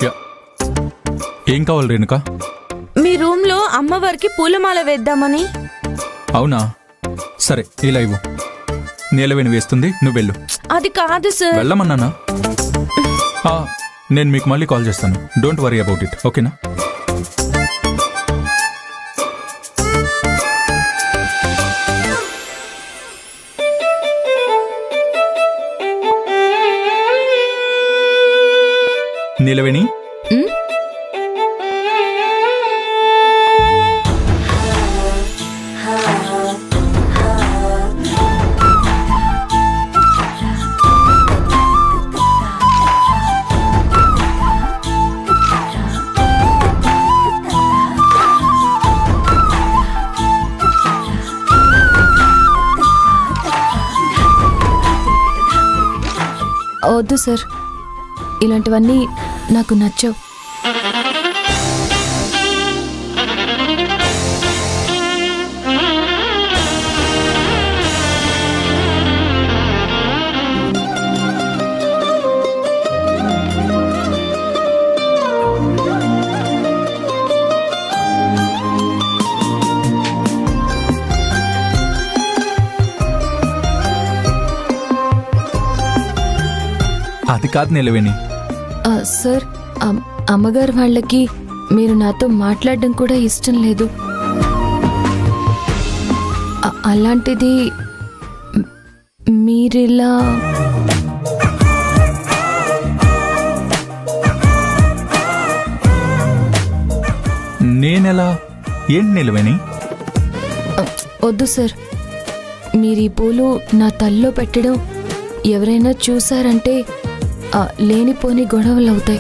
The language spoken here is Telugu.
సార్. ఏం కావాలి రేణుక? మీ రూమ్ లో అమ్మవారికి పూలమాల వేద్దామని. అవునా, సరే ఇలా ఇవ్వు. నీలవేణి వేస్తుంది, నువ్వు వెళ్ళు. అది కాదు సార్. వెళ్ళమన్నానా? నేను మీకు మళ్ళీ కాల్ చేస్తాను. డోంట్ వరీ అబౌట్ ఇట్, ఓకేనా? నీలవేణి, వద్దు సార్, ఇలాంటివన్నీ నాకు నచ్చవు. అది కాదు నీలవేణి. సార్, అమ్మగారు వాళ్ళకి మీరు నాతో మాట్లాడడం కూడా ఇష్టం లేదు. అలాంటిది మీరిలా నేనెలా? ఏంటి నీలవేణి? వద్దు సార్, మీరు ఈ పూలు నా తల్లో పెట్టడం ఎవరైనా చూసారంటే లేనిపోని గొడవలు అవుతాయి.